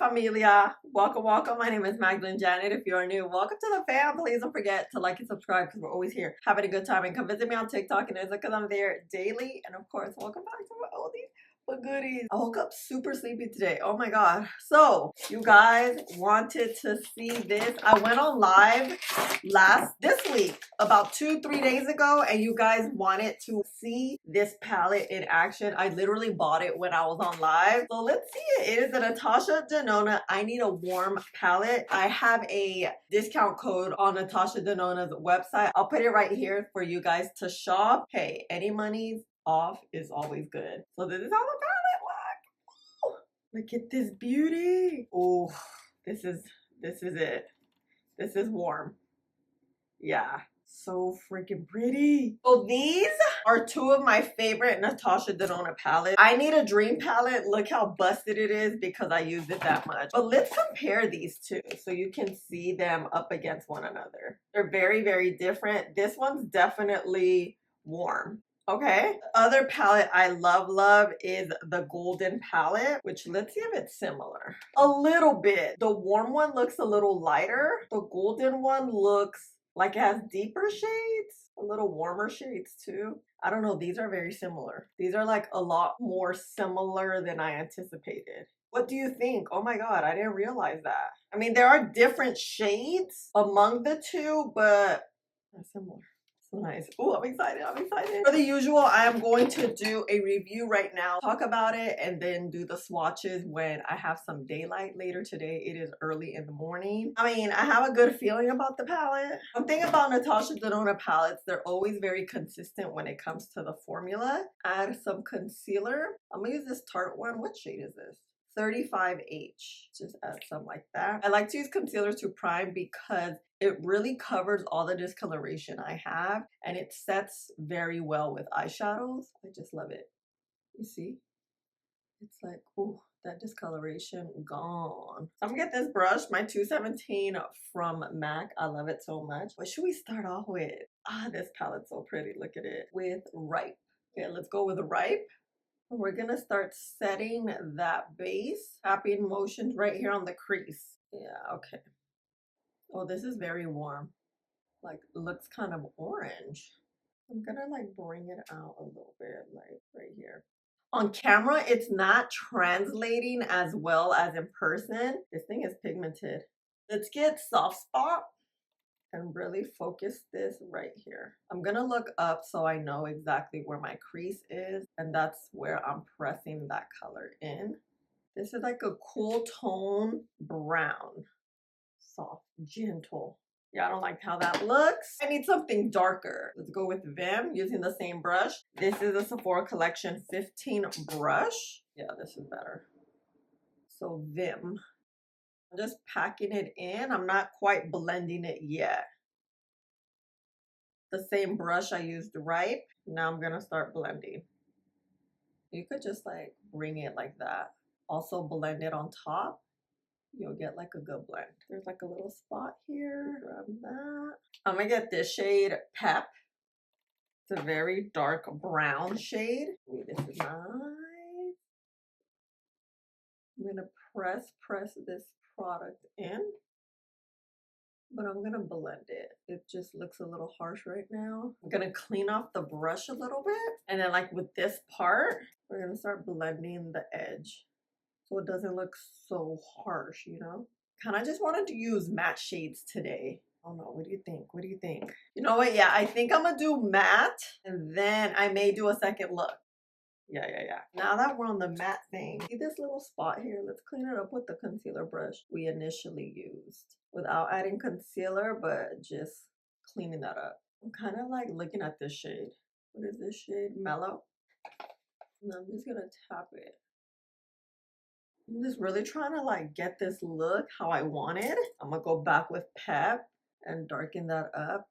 familia. Welcome, welcome. My name is MagdalineJanet. If you are new, welcome to the fam. Please don't forget to like and subscribe because we're always here having a good time. And come visit me on TikTok and Insta because I'm there daily. And of course, welcome back to my oldies but goodies. I woke up super sleepy today. Oh my god. So you guys wanted to see this. I went on live this week about 2-3 days ago, and you guys wanted to see this palette in action. I literally bought it when I was on live. So let's see it. It is the Natasha Denona I Need a Warm palette. I have a discount code on Natasha Denona's website. I'll put it right here for you guys to shop. Hey, any money's off is always good. So this is how the palette looks. Look at this beauty. Oh, this is it. This is warm. Yeah, so freaking pretty. So these are two of my favorite Natasha Denona palettes. I Need a Dream palette. Look how busted it is because I used it that much. But let's compare these two so you can see them up against one another. They're very, very different. This one's definitely warm. Okay, the other palette I love is the golden palette, which let's see if it's similar. A little bit. The warm one looks a little lighter. The golden one looks like it has deeper shades, a little warmer shades too. I don't know, these are very similar. These are like a lot more similar than I anticipated. What do you think? Oh my god, I didn't realize that. I mean, there are different shades among the two, but they're similar. So nice. Oh, I'm excited. I'm excited. For the usual, I am going to do a review right now, talk about it, and then do the swatches when I have some daylight later today. It is early in the morning. I mean, I have a good feeling about the palette. One thing about Natasha Denona palettes, they're always very consistent when it comes to the formula. Add some concealer. I'm gonna use this Tarte one. What shade is this? 35H. Just add some like that. I like to use concealer to prime because it really covers all the discoloration I have, and it sets very well with eyeshadows. I just love it. You see? It's like, oh, that discoloration gone. So I'm gonna get this brush, my 217 from MAC. I love it so much. What should we start off with? Ah, this palette's so pretty. Look at it. With Ripe. Okay, let's go with Ripe. We're gonna start setting that base. Tapping motions right here on the crease. Yeah, okay. Oh, this is very warm. Like, looks kind of orange. I'm gonna like bring it out a little bit, like right here. On camera, it's not translating as well as in person. This thing is pigmented. Let's get soft spot and really focus this right here. I'm gonna look up so I know exactly where my crease is, and that's where I'm pressing that color in. This is like a cool tone brown. Soft, gentle. Yeah, I don't like how that looks. I need something darker. Let's go with Vim using the same brush. This is a Sephora Collection 15 brush. Yeah, this is better. So Vim. I'm just packing it in. I'm not quite blending it yet. The same brush I used Ripe. Now I'm gonna start blending. You could just like bring it like that. Also blend it on top. You'll get like a good blend. There's like a little spot here. Grab that. I'm gonna get this shade Pep. It's a very dark brown shade. Ooh, this is nice. I'm gonna press this product in, but I'm gonna blend it. It just looks a little harsh right now. I'm gonna clean off the brush a little bit, and then like with this part, we're gonna start blending the edge so it doesn't look so harsh, you know? Kind of just wanted to use matte shades today. I don't know. What do you think? What do you think? You know what? Yeah, I think I'm gonna do matte, and then I may do a second look. Yeah. Now that we're on the matte thing, see this little spot here? Let's clean it up with the concealer brush we initially used without adding concealer, but just cleaning that up. I'm kind of like looking at this shade. What is this shade? Mellow. And I'm just gonna tap it. I'm just really trying to like get this look how I want it. I'm gonna go back with Pep and darken that up.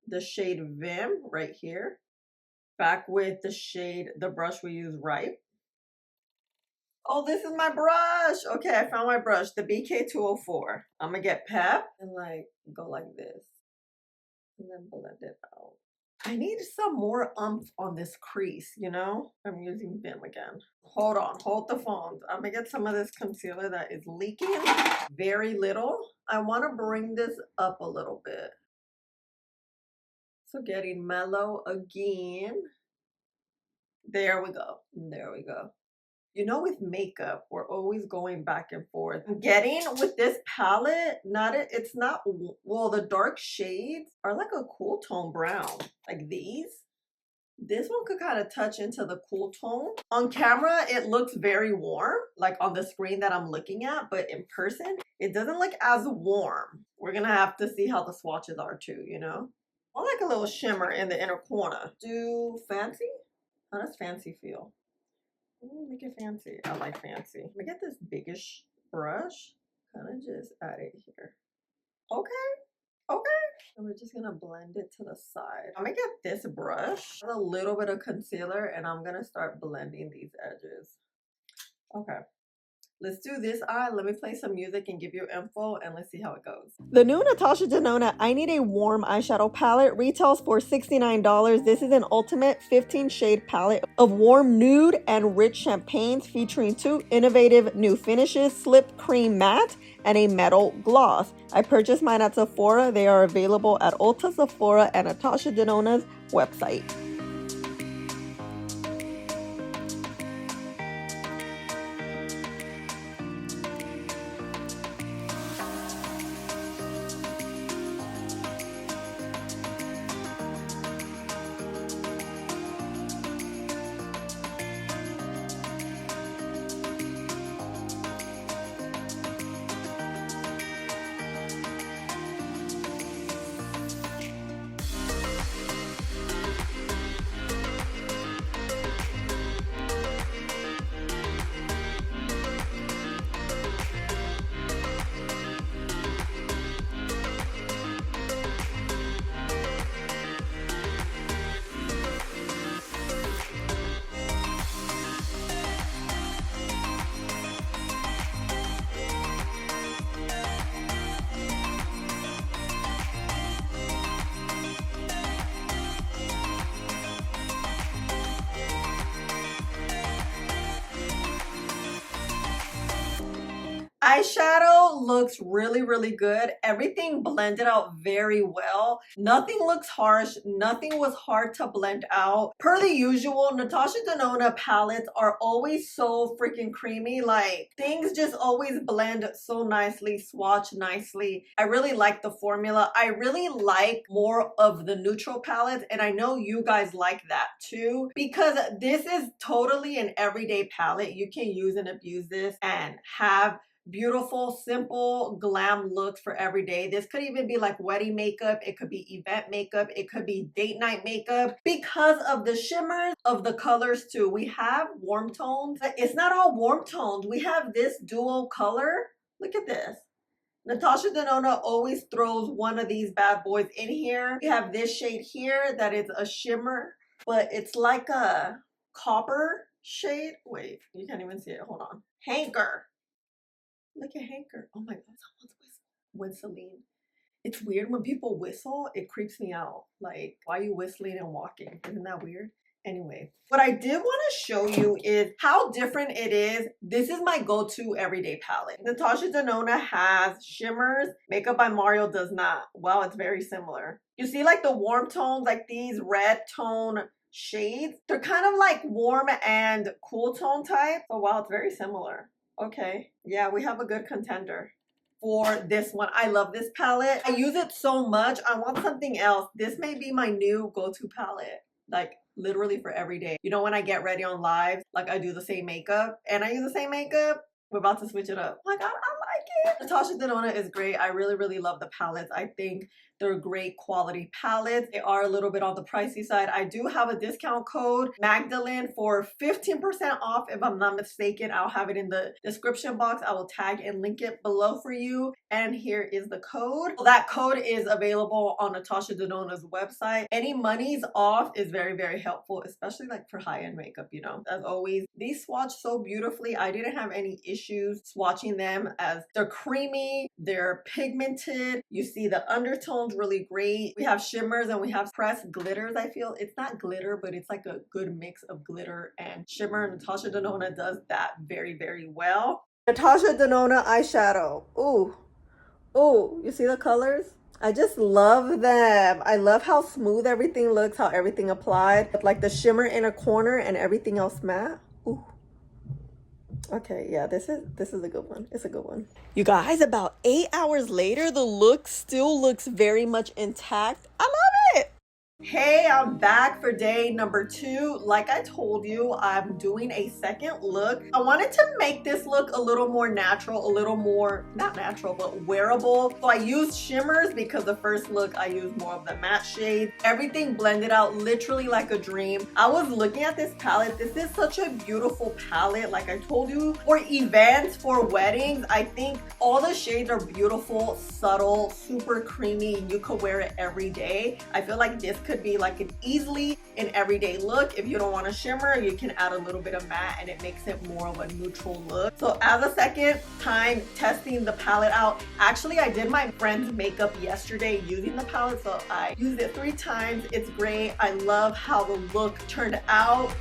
The shade Vim right here. Back with the shade, the brush we use Ripe. Oh, this is my brush. Okay, I found my brush, the BK204. I'm gonna get Pep and like go like this. And then blend it out. I need some more umph on this crease, you know? I'm using Vim again. Hold on, hold the phone. I'm gonna get some of this concealer that is leaking very little. I want to bring this up a little bit. So getting mellow again. There we go. There we go. You know, with makeup, we're always going back and forth. I'm getting with this palette, it's not, well, the dark shades are like a cool tone brown, like these. This one could kind of touch into the cool tone. On camera, it looks very warm, like on the screen that I'm looking at, but in person, it doesn't look as warm. We're gonna have to see how the swatches are too, you know? I like a little shimmer in the inner corner. Do fancy? How does fancy feel? Ooh, make it fancy. I like fancy. Let me get this biggish brush. Kind of just add it here. Okay. Okay. And we're just gonna blend it to the side. I'm gonna get this brush, a little bit of concealer, and I'm gonna start blending these edges. Okay. Let's do this eye. Let me play some music and give you info, and let's see how it goes. The new Natasha Denona I Need a Warm Eyeshadow Palette retails for $69. This is an ultimate 15 shade palette of warm nude and rich champagnes featuring 2 innovative new finishes, Slip Cream Matte and a Metal Gloss. I purchased mine at Sephora. They are available at Ulta, Sephora, and Natasha Denona's website. Eyeshadow looks really, really good. Everything blended out very well. Nothing looks harsh. Nothing was hard to blend out. Per the usual, Natasha Denona palettes are always so freaking creamy. Like, things just always blend so nicely, swatch nicely. I really like the formula. I really like more of the neutral palettes, and I know you guys like that too, because this is totally an everyday palette. You can use and abuse this and have beautiful, simple, glam looks for every day. This could even be like wedding makeup. It could be event makeup. It could be date night makeup because of the shimmers of the colors too. We have warm tones, but it's not all warm tones. We have this dual color. Look at this. Natasha Denona always throws one of these bad boys in here. We have this shade here that is a shimmer, but it's like a copper shade. Wait, you can't even see it. Hold on. Hanker. Look at Hanker. Oh my God, someone's whistling. It's weird when people whistle, it creeps me out. Like, why are you whistling and walking? Isn't that weird? Anyway, what I did want to show you is how different it is. This is my go-to everyday palette. Natasha Denona has shimmers. Makeup by Mario does not. Wow, it's very similar. You see like the warm tones, like these red tone shades? They're kind of like warm and cool tone type. So wow, it's very similar. Okay, yeah, we have a good contender for this one. I love this palette. I use it so much. I want something else. This may be my new go-to palette, like literally for every day. You know, when I get ready on live, like I do the same makeup and I use the same makeup. We're about to switch it up. Oh my God, I like it. Natasha Denona is great. I really, really love the palettes. I think they're great quality palettes. They are a little bit on the pricey side. I do have a discount code, Magdalene, for 15% off if I'm not mistaken. I'll have it in the description box. I will tag and link it below for you. And here is the code. That code is available on Natasha Denona's website. Any monies off is very, very helpful, especially like for high-end makeup, you know. As always, these swatch so beautifully. I didn't have any issues swatching them as they're creamy, they're pigmented. You see the undertones really great. We have shimmers and we have pressed glitters. I feel it's not glitter, but it's like a good mix of glitter and shimmer. Natasha Denona does that very, very well. Natasha Denona eyeshadow. Ooh, ooh, you see the colors? I just love them. I love how smooth everything looks, how everything applied. With like the shimmer in a corner and everything else matte. Ooh. Okay, yeah, this is a good one. It's a good one. You guys, about 8 hours later, the look still looks very much intact. I love it. Hey, I'm back for day number 2. Like I told you, I'm doing a second look. I wanted to make this look a little more natural, a little more, not natural, but wearable. So I used shimmers because the first look I used more of the matte shades. Everything blended out literally like a dream. I was looking at this palette. This is such a beautiful palette. Like I told you, for events, for weddings, I think all the shades are beautiful, subtle, super creamy. You could wear it every day. I feel like this could be like an easily an everyday look. If you don't want to shimmer, you can add a little bit of matte and it makes it more of a neutral look. So as a second time testing the palette out, actually I did my friend's makeup yesterday using the palette, so I used it 3 times. It's great. I love how the look turned out.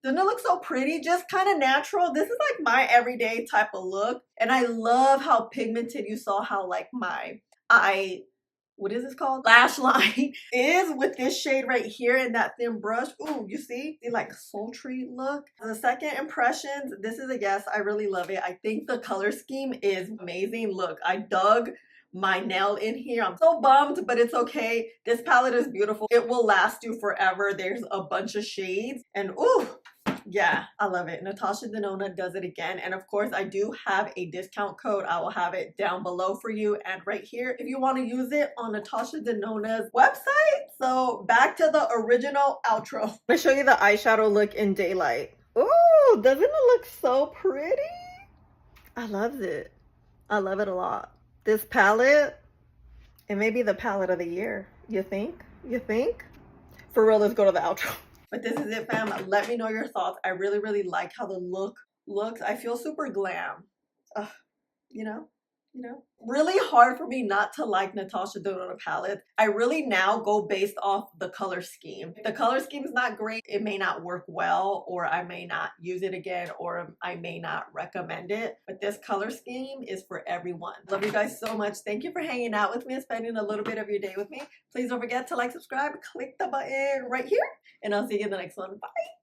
Doesn't it look so pretty? Just kind of natural. This is like my everyday type of look. And I love how pigmented you saw how like my eye, what is this called? Lash line is with this shade right here and that thin brush. Ooh, you see? The like sultry look. The second impressions, this is a yes. I really love it. I think the color scheme is amazing. Look, I dug my nail in here. I'm so bummed, but it's okay. This palette is beautiful. It will last you forever. There's a bunch of shades and ooh, yeah, I love it. Natasha Denona does it again. And of course, I do have a discount code. I will have it down below for you and right here if you want to use it on Natasha Denona's website. So back to the original outro. I'm going to show you the eyeshadow look in daylight. Ooh, doesn't it look so pretty? I love it. I love it a lot. This palette, it may be the palette of the year. You think? You think? For real, let's go to the outro. But this is it, fam. Let me know your thoughts. I really, really like how the look looks. I feel super glam. You know? Really hard for me not to like Natasha Denona palette. I really now go based off the color scheme. If the color scheme is not great, it may not work well, or I may not use it again, or I may not recommend it. But this color scheme is for everyone. Love you guys so much. Thank you for hanging out with me and spending a little bit of your day with me. Please don't forget to like, subscribe, click the button right here, and I'll see you in the next one. Bye.